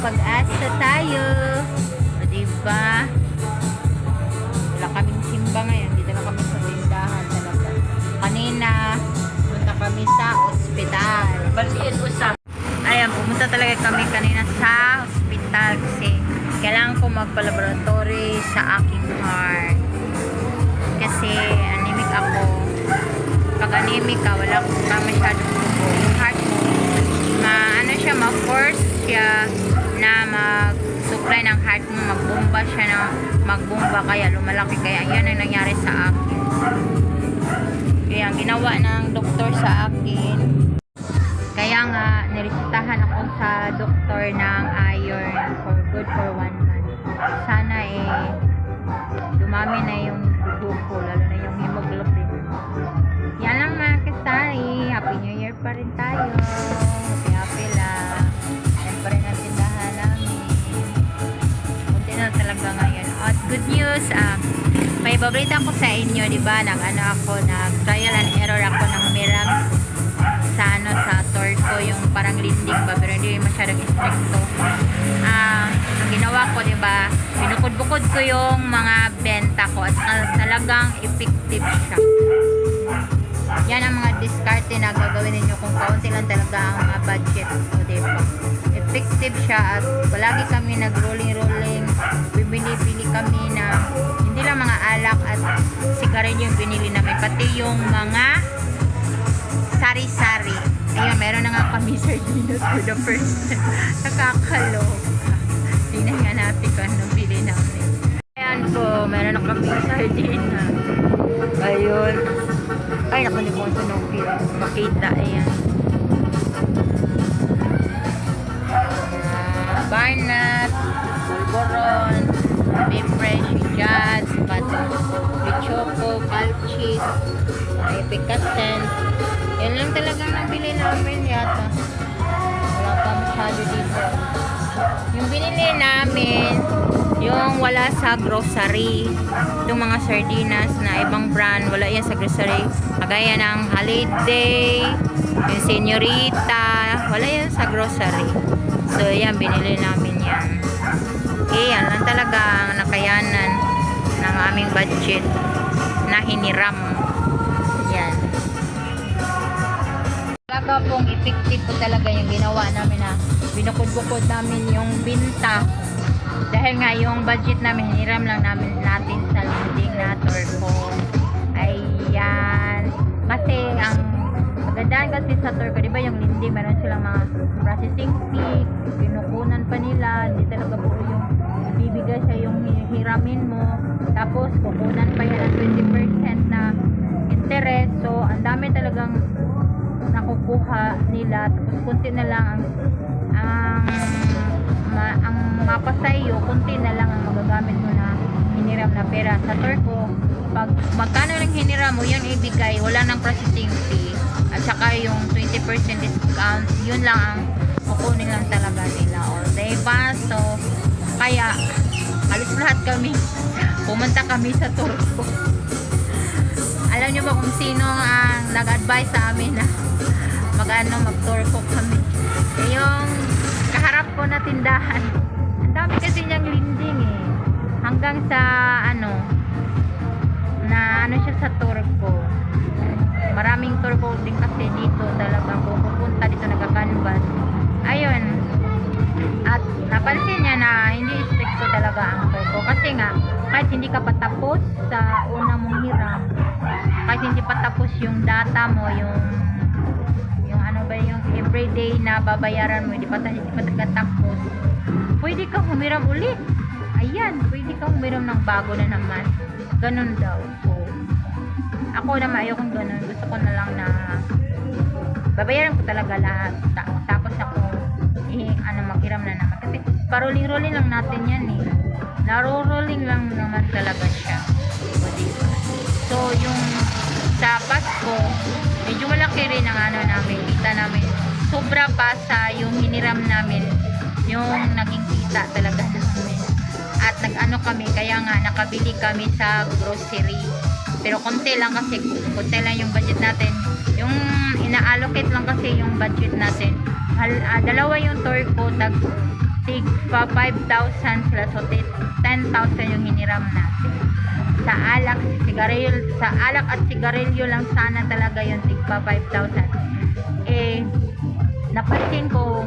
pag-asa tayo. O diba? Wala kaming simba ngayon. Dito na kami sa tindahan talaga. Kanina, punta kami sa ospital. Baliin usap. Ayan, pumunta talaga kami kanina sa ospital kasi kailangan ko magpa-laboratory sa aking heart. Kasi anemic ako. Pag anemic ka, wala ka masyadong dugo. Yung heart mo, ano siya, ma-force siya na mag-supply ng heart mo. Magbomba siya na magbomba kaya lumalaki. Kaya yan ang nangyari sa akin. Kaya ang ginawa ng doktor sa akin, kaya nga niresitahan ako sa doktor ng iron for good for 1 month. Sana dumami na yung dugo ko, lalo na yung hemoglobin. Yan lang mga kasari. Happy New Year pa rin tayo. Happy lang. Yan pa rin ang tindahan namin. Kunti na talaga ngayon. At good news, may babalita ko sa inyo, diba? Nag-trial and error ako ng Mirams sa tour ko, yung parang linding ba, pero hindi masyadong stricto. Ang ginawa ko, diba, binukod-bukod ko yung mga benta ko at talagang effective siya. Yan ang mga diskarte na gagawin ninyo kung kaunti lang talaga ang mga budget. O diba, effective siya at palagi kami nag-rolling, bibili kami na hindi lang mga alak at sigarilyo yung binili namin, pati yung mga sari-sari. Ayun, meron na nga kami sardinas for the first time. Nakakaloka. Tingnan nga natin kung anong bili namin. Ayan po, meron na kami sardinas. Ayun. Ay, naku, hindi ko ito makita. Ayan. Barnett, Pulboron, Beef Fresh, Jazz, Choco, Calchis, Picasen. Yan lang talaga nabili namin yata. Wala pa masyado dito. Yung binili namin, yung wala sa grocery. Itong mga sardinas na ibang brand, wala yan sa grocery. Kagaya ng Holiday, yung Señorita, wala yan sa grocery. So yan, binili namin yan. Okay, yan lang talaga ang nakayanan ng aming budget na hiniram. Yan. Talaga pong effective po talaga yung ginawa namin na binukod-bukod namin yung binta. Dahil nga yung budget namin, hiniram lang natin sa lending na Turco. Ayan. Kasi ang magandaan kasi sa Turco, di ba yung lending, meron silang mga processing fee, pinukunan pa nila, hindi talaga po yung ibibigay sa yung hiramin mo. Tapos kukunan pa yan ng 20% na interest. So ang dami talagang nakukuha nila, tapos kunti na lang ang mapasayo, kunti na lang ang magagamit mo na hiniram na pera. Sa Turco, pag magkano lang hiniram mo, yun ibigay, wala nang processing fee at saka yung 20% discount, yun lang ang kukunin lang talaga nila. O diba? So kaya halos lahat kami pumunta kami sa Turco. Alam nyo ba kung sino ang nag-advise sa amin na mag-Turco kami? Yung kaharap ko na tindahan, ang dami kasi niyang linding hanggang sa siya sa Turco. Maraming Turco din kasi dito talaga. Kung pupunta dito nagka-canvas, ayun, at napansin niya na hindi stricto talaga ang Turco kasi nga kahit hindi ka patapos sa una mong hiram, kahit hindi patapos yung data mo, yung everyday na babayaran mo, hindi pa nagkatapos, pwede ka humiram ulit. Ayan, pwede ka humiram ng bago na naman. Ganun daw. So, ako naman ayokong ganun. Gusto ko na lang na babayaran ko talaga lahat. Tapos ako maghiram na naman. Kasi paroling-rolling lang natin yan Naro-rolling lang naman talaga siya. So, yung sa Pasko, medyo malaki rin ang namin, kita namin. Sobra pa sa yung hiniram namin, yung naging kita talaga namin. At kami, kaya nga nakabili kami sa grocery. Pero konti lang kasi, konti lang yung budget natin. Yung ina-allocate lang kasi yung budget natin. Dalawa yung tour ko, tag tig pa 5,000 sila. So 10,000 yung hiniram natin. Sa alak, at sigarilyo lang sana talaga yung tig pa 5,000. Eh, napansin ko,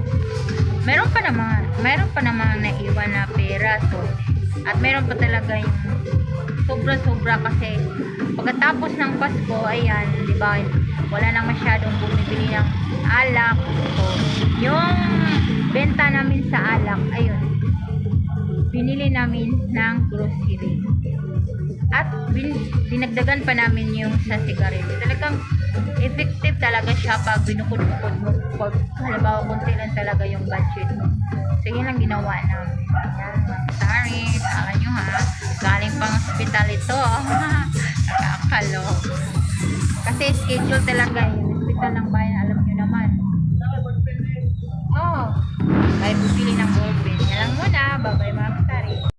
meron pa namang naiwan na pera. So, at meron pa talaga yung sobra-sobra kasi pagkatapos ng Pasko, ayan, di ba, wala nang masyadong bumibili ng alak. So, yung benta namin sa alak, ayun, binili namin ng grocery. At dinagdagan pa namin yung sa sigarilyo. Talagang effective talaga siya pag binukod-bukod mo. Pag halimbawa, kunti lang talaga yung budget mo. So, yun lang ginawa namin. Yan, sorry, alam nyo ha, galing pang hospital ito. Nakakalo. Kasi schedule talaga yun. Hospital ng bayan.